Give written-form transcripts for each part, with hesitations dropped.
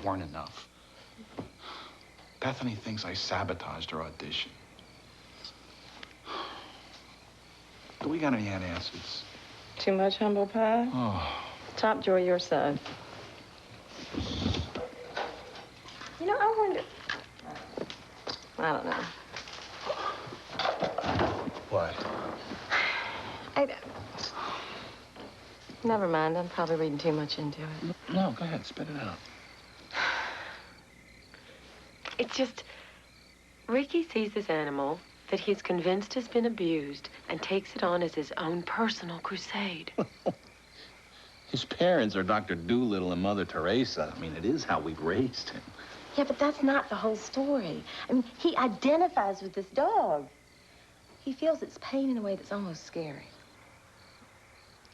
weren't enough. Bethany thinks I sabotaged her audition. Do we got any antacids? Too much humble pie? Oh. Top drawer, your side. You know, I wonder... I don't know. What? Never mind. I'm probably reading too much into it. No, go ahead. Spit it out. It's just... Ricky sees this animal that he's convinced has been abused and takes it on as his own personal crusade. His parents are Dr. Doolittle and Mother Teresa. I mean, it is how we raised him. Yeah, but that's not the whole story. I mean, he identifies with this dog. He feels its pain in a way that's almost scary.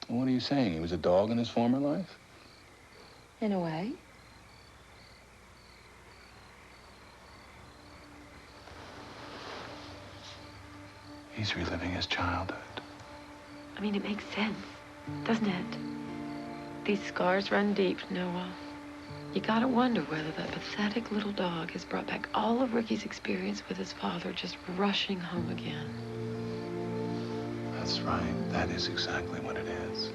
What are you saying? He was a dog in his former life? In a way. He's reliving his childhood. I mean, it makes sense, doesn't it? These scars run deep, Noah. You gotta wonder whether that pathetic little dog has brought back all of Ricky's experience with his father just rushing home again. That's right. That is exactly what it is.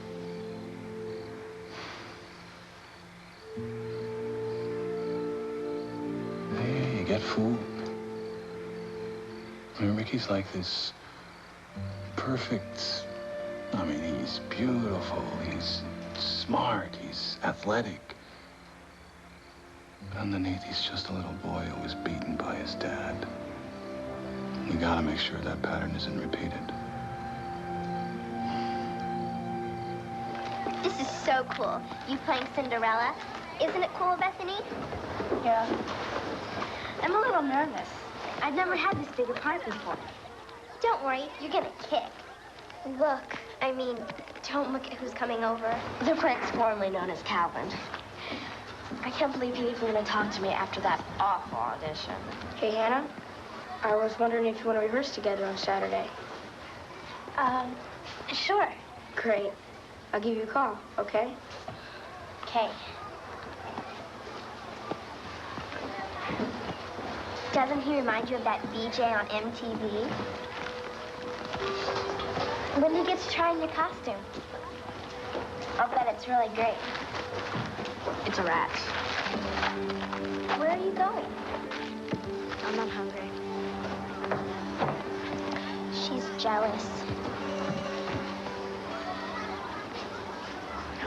Hey, you get food. I mean, Ricky's like this perfect... I mean, he's beautiful, he's smart, he's athletic. But underneath, he's just a little boy who was beaten by his dad. We gotta make sure that pattern isn't repeated. This is so cool. You playing Cinderella. Isn't it cool, Bethany? Yeah. I'm a little nervous. I've never had this big a part before. Don't worry, you're gonna kick. Look, I mean, don't look at who's coming over. The prince formerly known as Calvin. I can't believe he even gonna talk to me after that awful audition. Hey, Hannah, I was wondering if you want to rehearse together on Saturday. Sure. Great. I'll give you a call, okay? Okay. Doesn't he remind you of that VJ on MTV? When do you get to try on your costume? I'll bet it's really great. It's a rat. Where are you going? I'm not hungry. She's jealous.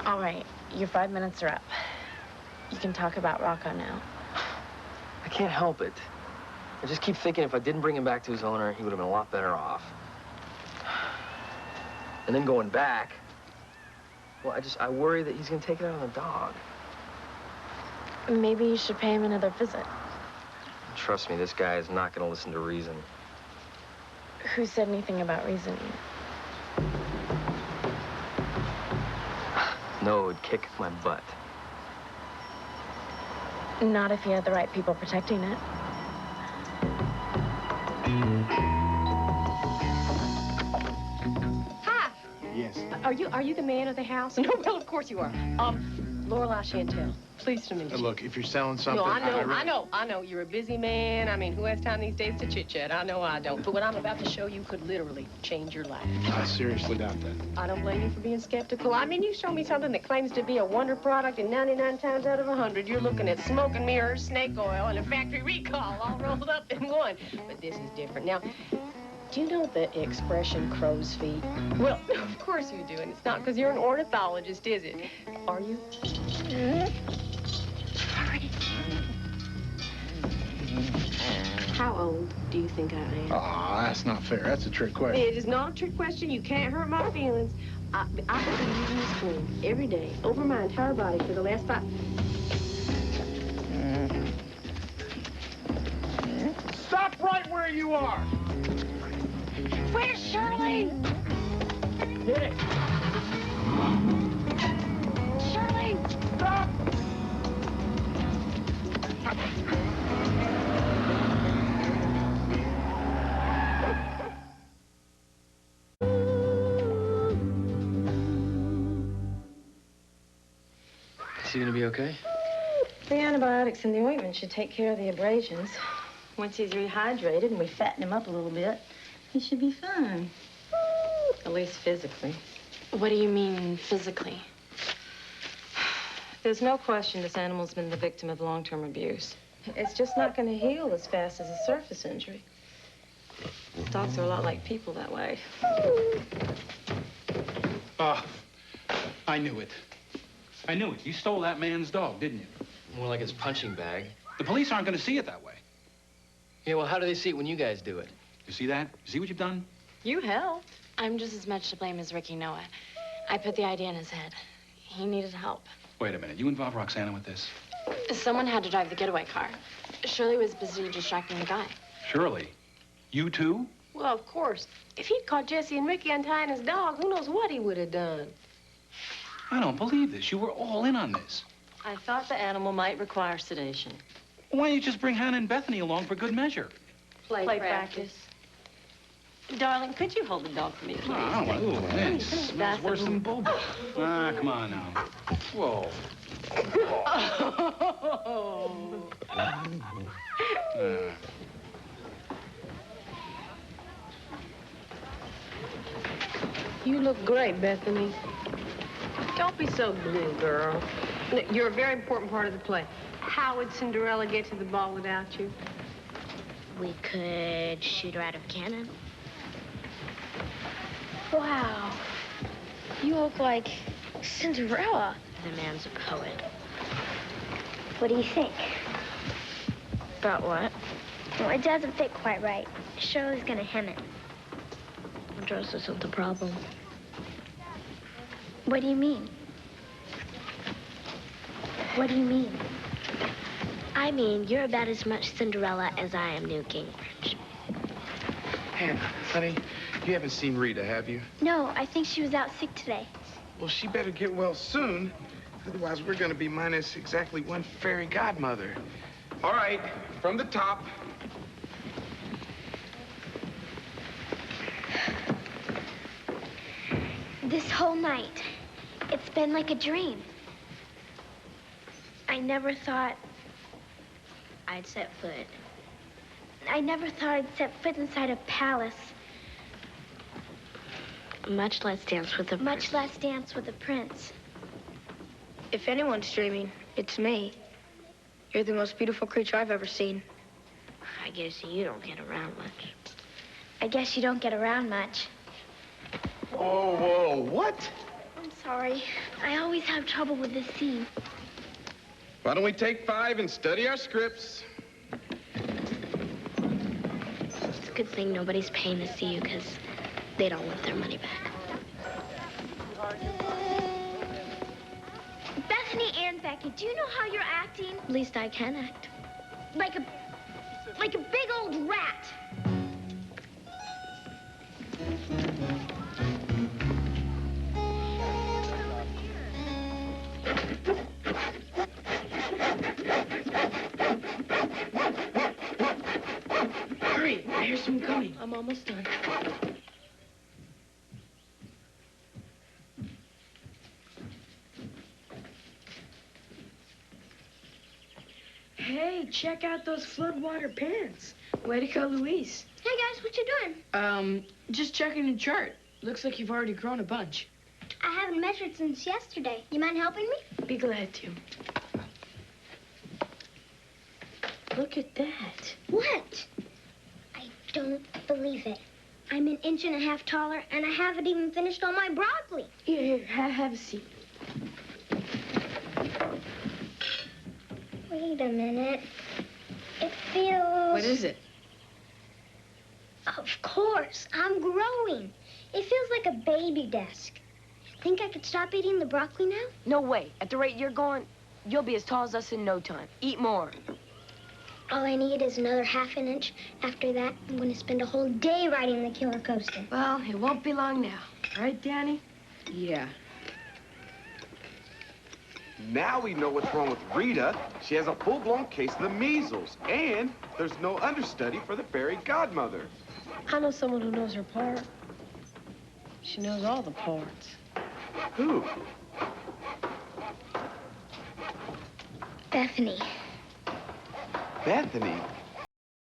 All right, your 5 minutes are up. You can talk about Rocco now. I can't help it. I just keep thinking if I didn't bring him back to his owner, he would have been a lot better off. And then going back, well, I worry that he's gonna take it out on the dog. Maybe you should pay him another visit. Trust me, this guy is not gonna listen to reason. Who said anything about reason? No, it would kick my butt. Not if you had the right people protecting it. Hi. Yes. Are you the man of the house? No, well, of course you are. Lorelei Chantel. Pleased to meet you. Look, if you're selling something... No, I know. You're a busy man. I mean, who has time these days to chit-chat? I know I don't. But what I'm about to show you could literally change your life. I seriously doubt that. I don't blame you for being skeptical. I mean, you show me something that claims to be a wonder product, and 99 times out of 100, you're looking at smoke and mirrors, snake oil, and a factory recall all rolled up in one. But this is different. Now, do you know the expression crow's feet? Well, of course you do, and it's not because you're an ornithologist, is it? Are you? How old do you think I am? Aw, that's not fair. That's a trick question. It is not a trick question. You can't hurt my feelings. I've been using this cream every day over my entire body for the last 5... Stop right where you are! Where's Shirley? Hit it! Shirley! Stop! Is he gonna be okay? The antibiotics and the ointment should take care of the abrasions. Once he's rehydrated and we fatten him up a little bit, he should be fine. At least physically. What do you mean, physically? There's no question this animal's been the victim of long-term abuse. It's just not going to heal as fast as a surface injury. Dogs are a lot like people that way. I knew it. I knew it. You stole that man's dog, didn't you? More like his punching bag. The police aren't going to see it that way. Yeah, well, how do they see it when you guys do it? You see that? You see what you've done? You helped. I'm just as much to blame as Ricky Noah. I put the idea in his head. He needed help. Wait a minute. You involve Roxana with this? Someone had to drive the getaway car. Shirley was busy distracting the guy. Shirley? You too? Well, of course. If he'd caught Jesse and Ricky untying his dog, who knows what he would have done. I don't believe this. You were all in on this. I thought the animal might require sedation. Why don't you just bring Hannah and Bethany along for good measure? Play practice. Darling, could you hold the dog for me, please? I don't want to. Ooh, man, it smells That's worse a- than Bobo. Come on now. Whoa. You look great, Bethany. Don't be so blue, girl. You're a very important part of the play. How would Cinderella get to the ball without you? We could shoot her out of a cannon. Wow. You look like Cinderella. The man's a poet. What do you think? About what? Well, it doesn't fit quite right. Shirley's gonna hem it. Dress isn't the problem. What do you mean? What do you mean? I mean, you're about as much Cinderella as I am Newt Gingrich. Hannah, honey, you haven't seen Rita, have you? No, I think she was out sick today. Well, she better get well soon. Otherwise, we're gonna be minus exactly one fairy godmother. All right, from the top. This whole night, it's been like a dream. I never thought I'd set foot. I'd set foot inside a palace, Much less dance with a much less dance with a prince. If anyone's dreaming, it's me. You're the most beautiful creature I've ever seen. I guess you don't get around much. I guess you don't get around much. Whoa, what? I'm sorry. I always have trouble with this scene. Why don't we take 5 and study our scripts? It's a good thing nobody's paying to see you, because they don't want their money back. Bethany and Becky, do you know how you're acting? At least I can act. Like a big old rat. Hurry, I hear someone coming. I'm almost done. Hey, check out those floodwater pants. Way to go, Louise. Hey guys, what you doing? Just checking the chart. Looks like you've already grown a bunch. I haven't measured since yesterday. You mind helping me? Be glad to. Look at that. What? I don't believe it. I'm an inch and a half taller, and I haven't even finished all my broccoli. Here, have a seat. Wait a minute. It feels... What is it? Of course, I'm growing. It feels like a baby desk. Think I could stop eating the broccoli now? No way. At the rate you're going, you'll be as tall as us in no time. Eat more. All I need is another half an inch. After that, I'm going to spend a whole day riding the killer coaster. Well, it won't be long now. Right, Danny? Yeah. Now we know what's wrong with Rita. She has a full-blown case of the measles, and there's no understudy for the fairy godmother. I know someone who knows her part. She knows all the parts. Who? Bethany. Bethany?